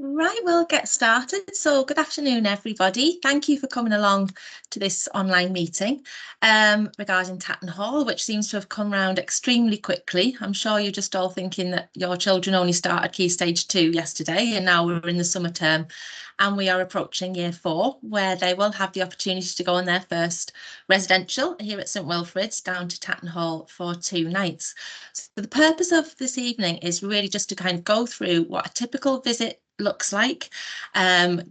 Right, we'll get started. So good afternoon, everybody. Thank you for coming along to this online meeting regarding Tattenhall, which seems to have come round extremely quickly. I'm sure you're just all thinking that your children only started Key Stage 2 yesterday, and now we're in the summer term and we are approaching Year 4, where they will have the opportunity to go on their first residential here at St Wilfrid's down to Tattenhall for 2 nights. So the purpose of this evening is really just to kind of go through what a typical visit looks like,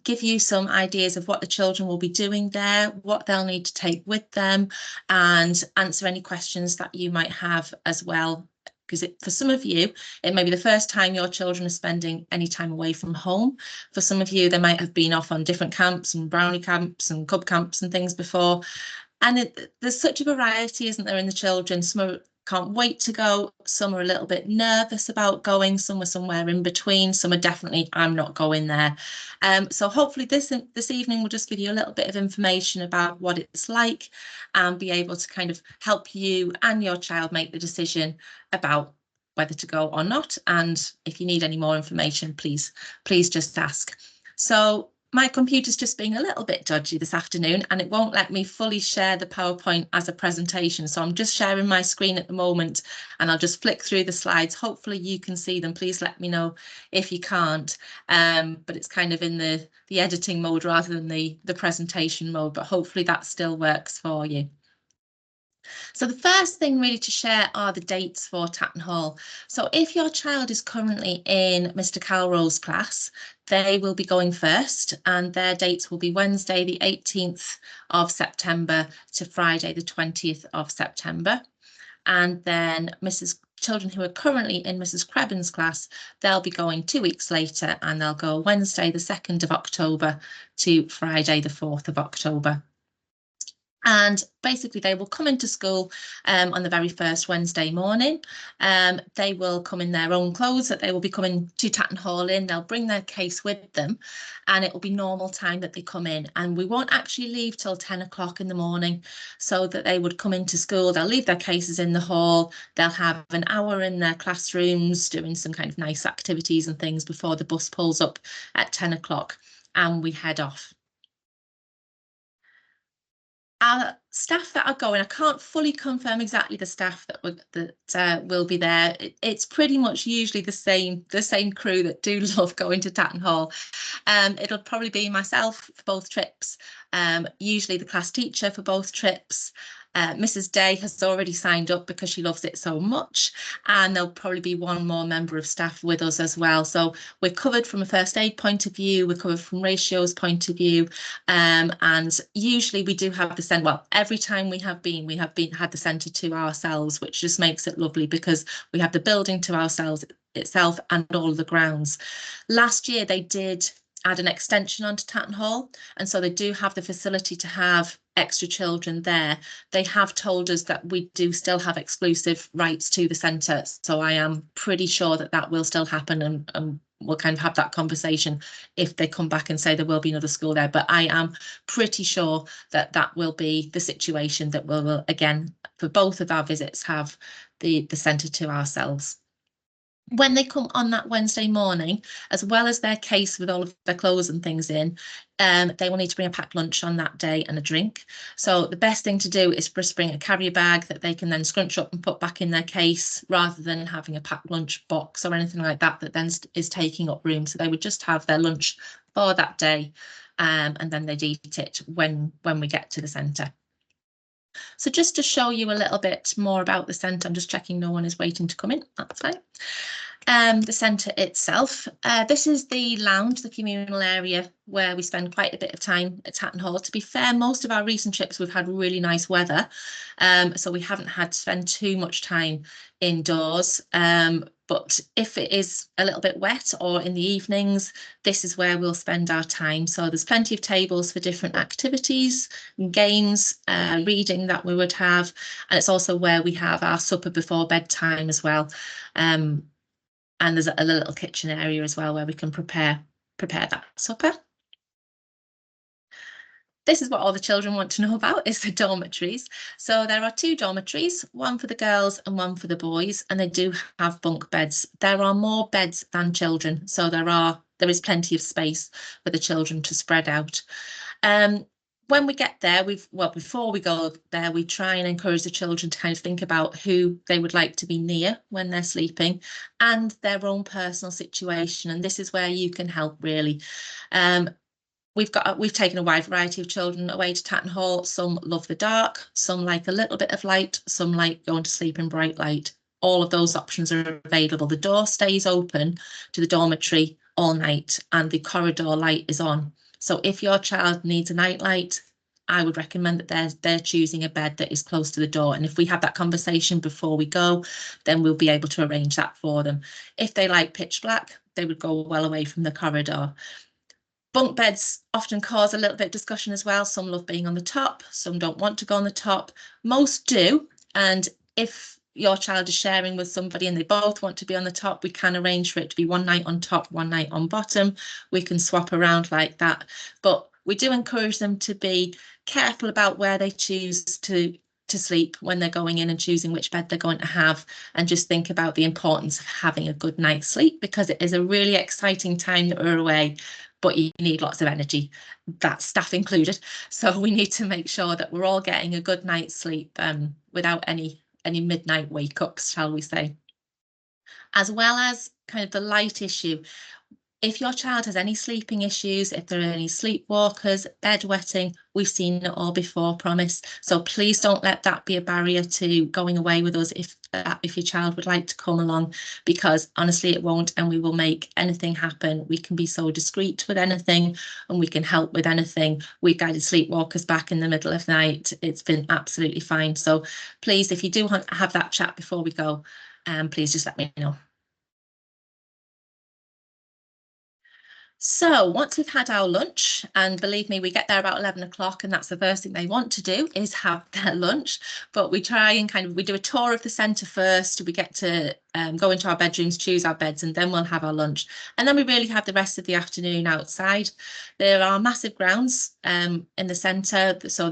give you some ideas of what the children will be doing there, what they'll need to take with them, and answer any questions that you might have as well. Because for some of you, it may be the first time your children are spending any time away from home. For some of you, they might have been off on different camps and brownie camps and cub camps and things before. And there's such a variety, isn't there, in the children? Some can't wait to go. Some are a little bit nervous about going. Some are somewhere in between. Some are definitely, I'm not going there. So hopefully this evening will just give you a little bit of information about what it's like and be able to kind of help you and your child make the decision about whether to go or not. And if you need any more information, please just ask. So my computer's just being a little bit dodgy this afternoon and it won't let me fully share the PowerPoint as a presentation. So I'm just sharing my screen at the moment and I'll just flick through the slides. Hopefully you can see them. Please let me know if you can't. But it's kind of in the editing mode rather than the presentation mode, but hopefully that still works for you. So the first thing really to share are the dates for Tattenhall. So if your child is currently in Mr. Calro's class, they will be going first and their dates will be Wednesday the 18th of September to Friday the 20th of September. And then children who are currently in Mrs. Crebin's class, they'll be going 2 weeks later and they'll go Wednesday the 2nd of October to Friday the 4th of October. And basically they will come into school on the very first Wednesday morning. They will come in their own clothes that they will be coming to Tattenhall in. They'll bring their case with them and it will be normal time that they come in. And we won't actually leave till 10 o'clock in the morning so that they would come into school. They'll leave their cases in the hall. They'll have an hour in their classrooms doing some kind of nice activities and things before the bus pulls up at 10 o'clock and we head off. Our staff that are going, I can't fully confirm exactly the staff that will be there. It's pretty much usually the same crew that do love going to Tattenhall. It'll probably be myself for both trips, usually the class teacher for both trips. Mrs. Day has already signed up because she loves it so much, and there'll probably be one more member of staff with us as well. So we're covered from a first aid point of view, we're covered from ratios point of view, and usually we do have the centre. Well, every time we have had the centre to ourselves, which just makes it lovely because we have the building to ourselves itself and all of the grounds. Last year they did add an extension onto Tattenhall, and so they do have the facility to have extra children there. They have told us that we do still have exclusive rights to the centre, so I am pretty sure that that will still happen, and we'll kind of have that conversation if they come back and say there will be another school there. But I am pretty sure that that will be the situation, that we'll again, for both of our visits, have the centre to ourselves. When they come on that Wednesday morning, as well as their case with all of their clothes and things in, they will need to bring a packed lunch on that day and a drink. So the best thing to do is just bring a carrier bag that they can then scrunch up and put back in their case, rather than having a packed lunch box or anything like that that then is taking up room. So they would just have their lunch for that day, and then they'd eat it when we get to the centre. So just to show you a little bit more about the centre, I'm just checking no one is waiting to come in, that's fine. The centre itself, this is the lounge, the communal area where we spend quite a bit of time at Tattenhall. To be fair, most of our recent trips we've had really nice weather, so we haven't had to spend too much time indoors. But if it is a little bit wet or in the evenings, this is where we'll spend our time. So there's plenty of tables for different activities, games, reading that we would have. And it's also where we have our supper before bedtime as well. And there's a little kitchen area as well where we can prepare that supper. This is what all the children want to know about, is the dormitories. So there are 2 dormitories, one for the girls and one for the boys, and they do have bunk beds. There are more beds than children, so there there is plenty of space for the children to spread out. When we get there, before we go there, we try and encourage the children to kind of think about who they would like to be near when they're sleeping and their own personal situation. And this is where you can help, really. We've taken a wide variety of children away to Tattenhall. Some love the dark, some like a little bit of light, some like going to sleep in bright light. All of those options are available. The door stays open to the dormitory all night and the corridor light is on. So if your child needs a night light, I would recommend that they're choosing a bed that is close to the door. And if we have that conversation before we go, then we'll be able to arrange that for them. If they like pitch black, they would go well away from the corridor. Bunk beds often cause a little bit of discussion as well. Some love being on the top, some don't want to go on the top. Most do. And if your child is sharing with somebody and they both want to be on the top, we can arrange for it to be one night on top, one night on bottom. We can swap around like that. But we do encourage them to be careful about where they choose to sleep when they're going in and choosing which bed they're going to have, and just think about the importance of having a good night's sleep, because it is a really exciting time that we're away, but you need lots of energy, that's staff included. So we need to make sure that we're all getting a good night's sleep without any midnight wake-ups, shall we say. As well as kind of the light issue. If your child has any sleeping issues, if there are any sleepwalkers, bedwetting, we've seen it all before, promise. So please don't let that be a barrier to going away with us if your child would like to come along, because honestly it won't, and we will make anything happen. We can be so discreet with anything and we can help with anything. We've guided sleepwalkers back in the middle of the night. It's been absolutely fine. So please, if you do want to have that chat before we go, please just let me know. So once we've had our lunch, and believe me, we get there about 11 o'clock, and that's the first thing they want to do is have their lunch. But we try and we do a tour of the centre first. We get to go into our bedrooms, choose our beds, and then we'll have our lunch. And then we really have the rest of the afternoon outside. There are massive grounds in the centre. So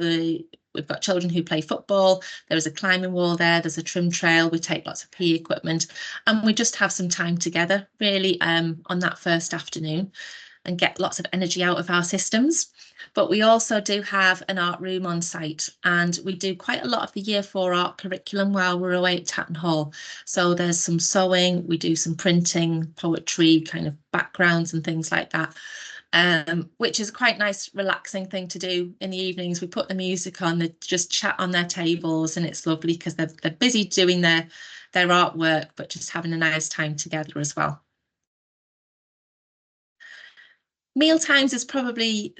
we've got children who play football. There is a climbing wall there. There's a trim trail. We take lots of PE equipment, and we just have some time together, really, on that first afternoon, and get lots of energy out of our systems. But we also do have an art room on site, and we do quite a lot of the Year 4 art curriculum while we're away at Tattenhall. So there's some sewing, we do some printing, poetry, kind of backgrounds and things like that. Which is a quite nice, relaxing thing to do in the evenings. We put the music on, they just chat on their tables, and it's lovely because they're busy doing their artwork, but just having a nice time together as well. Meal times is probably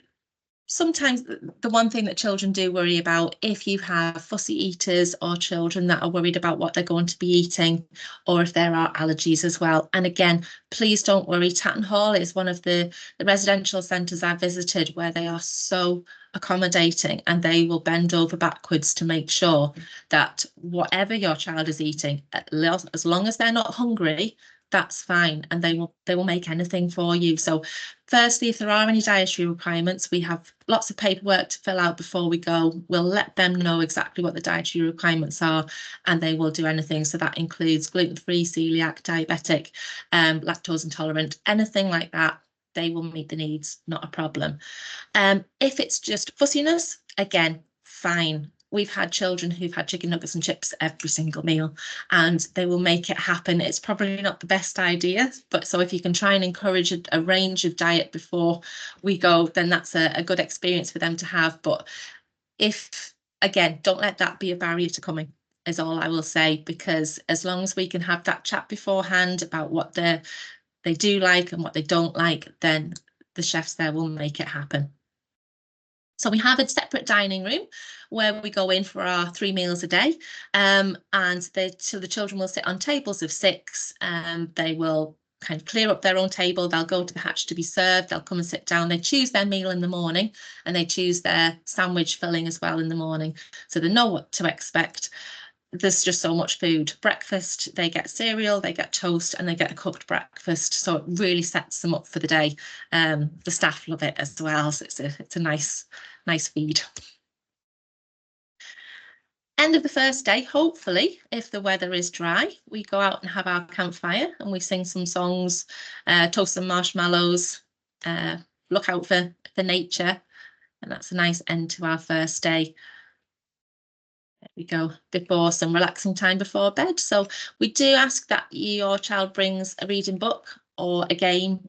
sometimes the one thing that children do worry about. If you have fussy eaters or children that are worried about what they're going to be eating, or if there are allergies as well. And again, please don't worry. Tattenhall is one of the residential centres I've visited where they are so accommodating, and they will bend over backwards to make sure that whatever your child is eating, as long as they're not hungry, that's fine, and they will make anything for you. So firstly, if there are any dietary requirements, we have lots of paperwork to fill out before we go. We'll let them know exactly what the dietary requirements are, and they will do anything. So that includes gluten-free, celiac, diabetic, lactose intolerant, anything like that. They will meet the needs, not a problem. If it's just fussiness, again, fine. We've had children who've had chicken nuggets and chips every single meal, and they will make it happen. It's probably not the best idea, but so if you can try and encourage a range of diet before we go, then that's a good experience for them to have. But again, don't let that be a barrier to coming, is all I will say, because as long as we can have that chat beforehand about what they do like and what they don't like, then the chefs there will make it happen. So we have a separate dining room where we go in for our 3 meals a day, and so the children will sit on tables of 6, and they will kind of clear up their own table. They'll go to the hatch to be served. They'll come and sit down. They choose their meal in the morning, and they choose their sandwich filling as well in the morning, so they know what to expect. There's just so much food. Breakfast, they get cereal, they get toast, and they get a cooked breakfast. So it really sets them up for the day. The staff love it as well. So it's a nice feed. End of the first day, hopefully, if the weather is dry, we go out and have our campfire and we sing some songs, toast some marshmallows, look out for nature. And that's a nice end to our first day. There we go, before some relaxing time before bed. So we do ask that your child brings a reading book or a game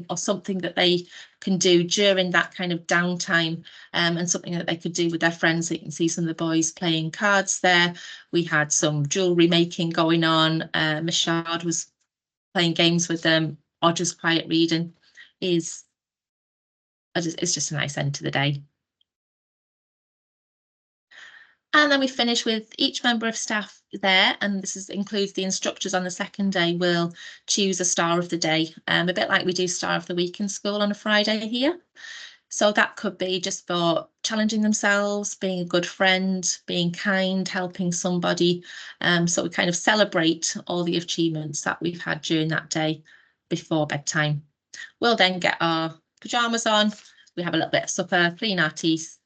or something that they can do during that kind of downtime, and something that they could do with their friends. So you can see some of the boys playing cards there. We had some jewellery making going on. Miss Shard was playing games with them, or just quiet reading. It's just a nice end to the day. And then we finish with each member of staff there, and this includes the instructors on the second day, will choose a star of the day, a bit like we do Star of the Week in school on a Friday here. So that could be just for challenging themselves, being a good friend, being kind, helping somebody. So we kind of celebrate all the achievements that we've had during that day before bedtime. We'll then get our pyjamas on, we have a little bit of supper, clean our teeth,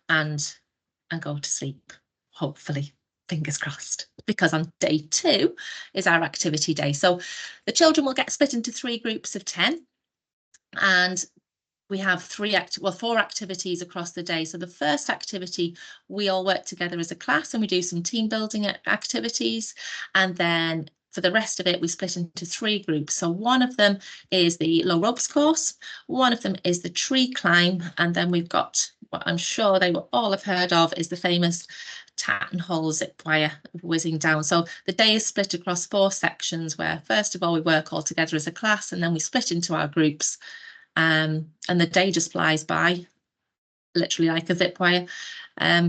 and go to sleep, hopefully, fingers crossed, because on day 2 is our activity day. So the children will get split into 3 groups of 10, and we have 4 activities across the day. So the first activity, we all work together as a class and we do some team building activities. And then for the rest of it, we split into 3 groups. So one of them is the low ropes course, one of them is the tree climb, and then we've got what I'm sure they will all have heard of is the famous Tattenhall zip wire whizzing down. So the day is split across 4 sections where first of all we work all together as a class, and then we split into our groups. And the day just flies by, literally like a zip wire,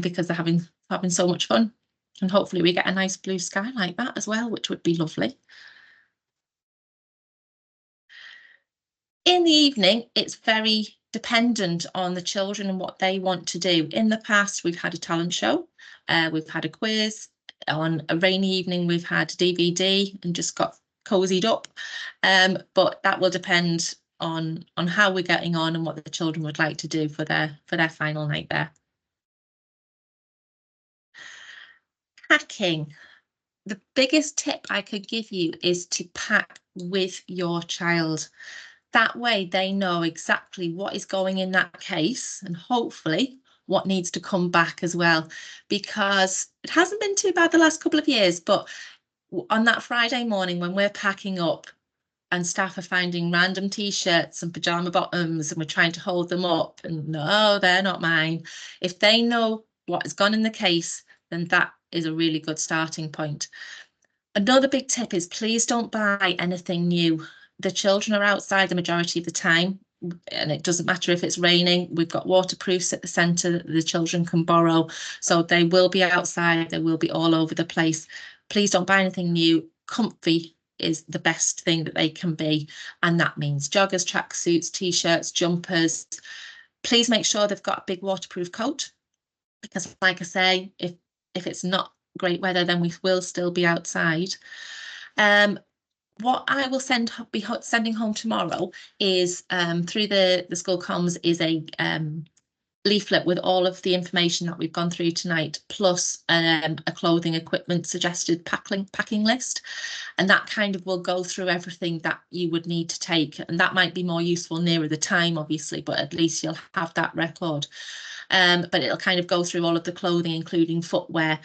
because they're having so much fun. And hopefully we get a nice blue sky like that as well, which would be lovely. In the evening, it's very dependent on the children and what they want to do. In the past, we've had a talent show, we've had a quiz. On a rainy evening, we've had DVD and just got cozied up. But that will depend on how we're getting on and what the children would like to do for their final night there. Packing. The biggest tip I could give you is to pack with your child. That way they know exactly what is going in that case and hopefully what needs to come back as well, because it hasn't been too bad the last couple of years, but on that Friday morning when we're packing up and staff are finding random t-shirts and pajama bottoms and we're trying to hold them up and no, they're not mine. If they know what has gone in the case, then that is a really good starting point. Another big tip is please don't buy anything new. The children are outside the majority of the time, and it doesn't matter if it's raining. We've got waterproofs at the centre that the children can borrow. So they will be outside, they will be all over the place. Please don't buy anything new. Comfy is the best thing that they can be. And that means joggers, tracksuits, t-shirts, jumpers. Please make sure they've got a big waterproof coat, because like I say, if it's not great weather, then we will still be outside. What I will be sending home tomorrow is through the school comms is a leaflet with all of the information that we've gone through tonight, plus a clothing equipment suggested packing list, and that kind of will go through everything that you would need to take, and that might be more useful nearer the time obviously, but at least you'll have that record. But it'll kind of go through all of the clothing, including footwear.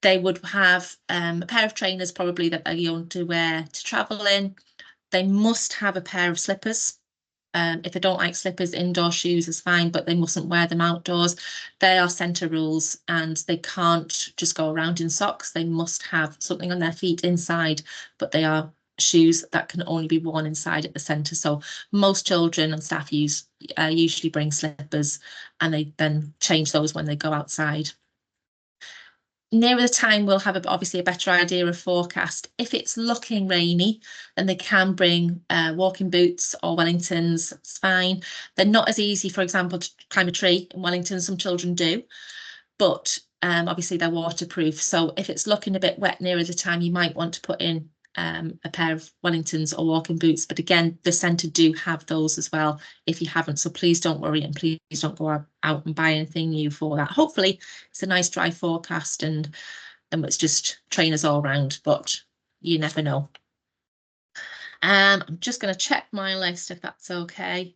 They would have a pair of trainers probably that they're going to wear to travel in. They must have a pair of slippers. If they don't like slippers, indoor shoes is fine, but they mustn't wear them outdoors. They are centre rules and they can't just go around in socks. They must have something on their feet inside, but they are shoes that can only be worn inside at the centre. So most children and staff usually bring slippers, and they then change those when they go outside. Nearer the time, we'll have obviously a better idea of forecast. If it's looking rainy, then they can bring walking boots or Wellingtons. It's fine. They're not as easy, for example, to climb a tree in Wellington. Some children do, but obviously they're waterproof. So if it's looking a bit wet nearer the time, you might want to put in a pair of Wellingtons or walking boots. But again, the centre do have those as well if you haven't. So please don't worry, and please don't go out and buy anything new for that. Hopefully it's a nice dry forecast and it's just trainers all round, but you never know. I'm just going to check my list if that's okay.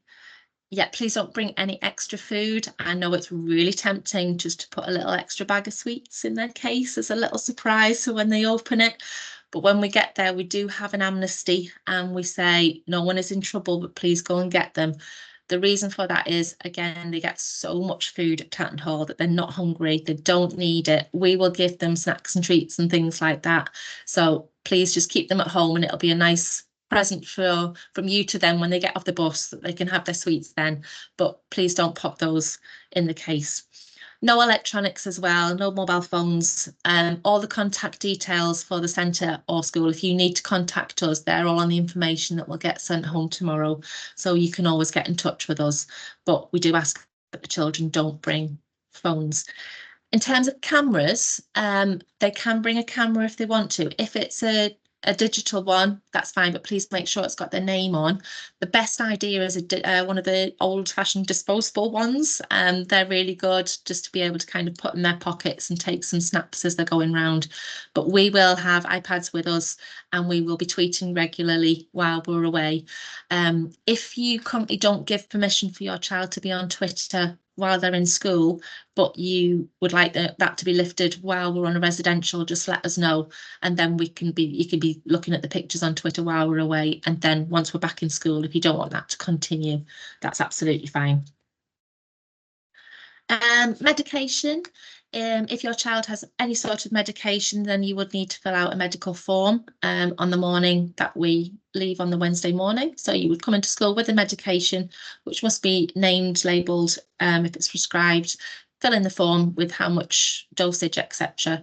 Yeah, please don't bring any extra food. I know it's really tempting just to put a little extra bag of sweets in their case as a little surprise for when they open it. But when we get there, we do have an amnesty and we say no one is in trouble, but please go and get them. The reason for that is, again, they get so much food at Tattenhall that they're not hungry. They don't need it. We will give them snacks and treats and things like that. So please just keep them at home and it'll be a nice present from you to them when they get off the bus, that they can have their sweets then, but please don't pop those in the case. No electronics as well, no mobile phones, all the contact details for the centre or school. If you need to contact us, they're all on the information that will get sent home tomorrow, so you can always get in touch with us, but we do ask that the children don't bring phones. In terms of cameras, they can bring a camera if they want to. If it's a digital one, that's fine, but please make sure it's got their name on. The best idea is one of the old-fashioned disposable ones. They're really good just to be able to kind of put in their pockets and take some snaps as they're going round. But we will have iPads with us and we will be tweeting regularly while we're away. If you currently don't give permission for your child to be on Twitter while they're in school, but you would like that to be lifted while we're on a residential, just let us know, and then you can be looking at the pictures on Twitter while we're away, and then once we're back in school, if you don't want that to continue, that's absolutely fine. Medication. If your child has any sort of medication, then you would need to fill out a medical form on the morning that we leave on the Wednesday morning. So you would come into school with a medication, which must be named, labelled, if it's prescribed, fill in the form with how much dosage, etc.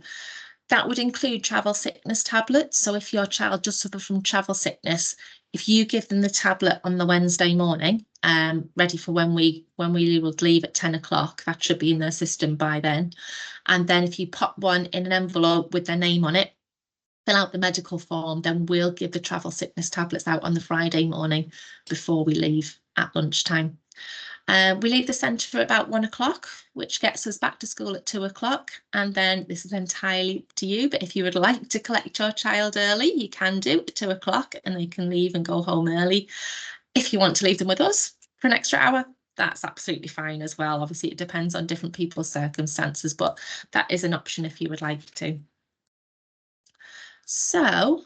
That would include travel sickness tablets. So if your child does suffer from travel sickness, if you give them the tablet on the Wednesday morning, ready for when we would leave at 10 o'clock, that should be in their system by then. And then if you pop one in an envelope with their name on it, fill out the medical form, then we'll give the travel sickness tablets out on the Friday morning before we leave at lunchtime. We leave the centre for about 1 o'clock, which gets us back to school at 2 o'clock. And then this is entirely up to you, but if you would like to collect your child early, you can do at 2 o'clock and they can leave and go home early. If you want to leave them with us for an extra hour, that's absolutely fine as well. Obviously, it depends on different people's circumstances, but that is an option if you would like to. So,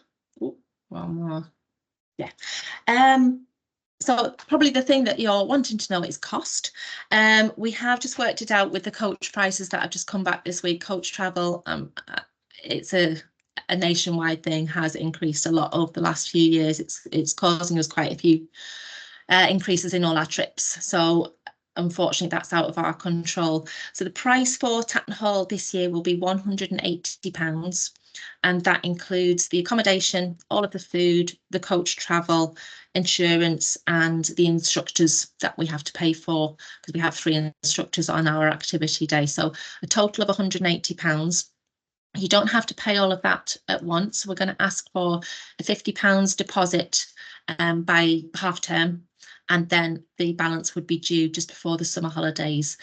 one more. Yeah. So probably the thing that you're wanting to know is cost. We have just worked it out with the coach prices that have just come back this week. Coach travel, it's a nationwide thing, has increased a lot over the last few years. It's causing us quite a few increases in all our trips. So unfortunately, that's out of our control. So the price for Tattenhall this year will be £180. And that includes the accommodation, all of the food, the coach travel, insurance, and the instructors that we have to pay for, because we have 3 instructors on our activity day. So a total of £180. You don't have to pay all of that at once. We're going to ask for a £50 deposit by half term, and then the balance would be due just before the summer holidays.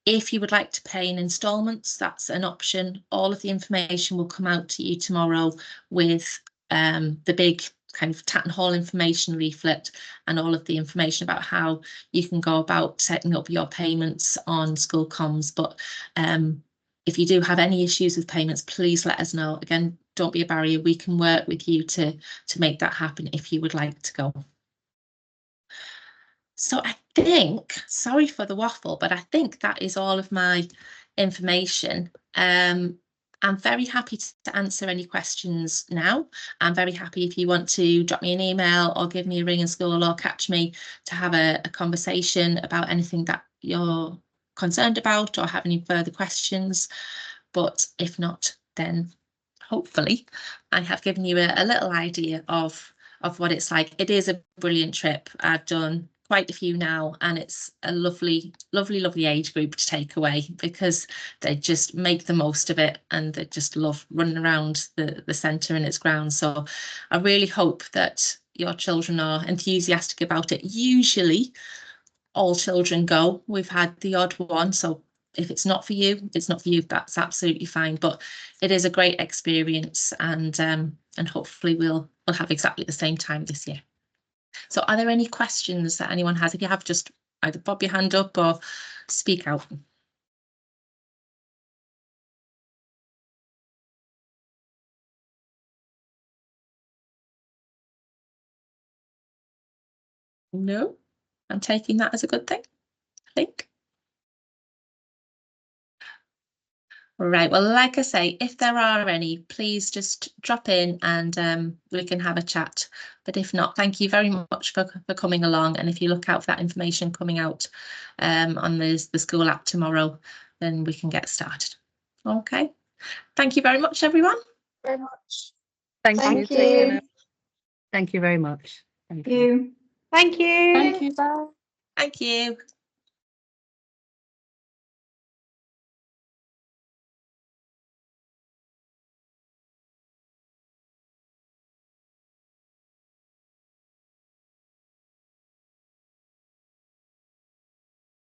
If you would like to pay in instalments, that's an option. All of the information will come out to you tomorrow with the big kind of Tattenhall information leaflet and all of the information about how you can go about setting up your payments on school comms. But if you do have any issues with payments, please let us know. Again, don't be a barrier. We can work with you to make that happen if you would like to go. So I think, sorry for the waffle, but I think that is all of my information. I'm very happy to answer any questions now. I'm very happy if you want to drop me an email or give me a ring in school or catch me to have a conversation about anything that you're concerned about or have any further questions. But if not, then hopefully I have given you a little idea of what it's like. It is a brilliant trip. I've done quite a few now, and it's a lovely age group to take away, because they just make the most of it and they just love running around the centre and its grounds. So I really hope that your children are enthusiastic about it. Usually all children go. We've had the odd one, so if it's not for you, it's not for you. That's absolutely fine. But it is a great experience, and hopefully we'll have exactly the same time this year. So are there any questions that anyone has? If you have, just either pop your hand up or speak out. No, I'm taking that as a good thing, I think. Right, well, like I say, if there are any, please just drop in and we can have a chat. But if not, thank you very much for coming along. And if you look out for that information coming out on the school app tomorrow, then we can get started. Okay, thank you very much, everyone. Very much. Thank you. Thank Take care you. now. Thank you very much. Thank you. Thank you. Thank you. Bye. Thank you.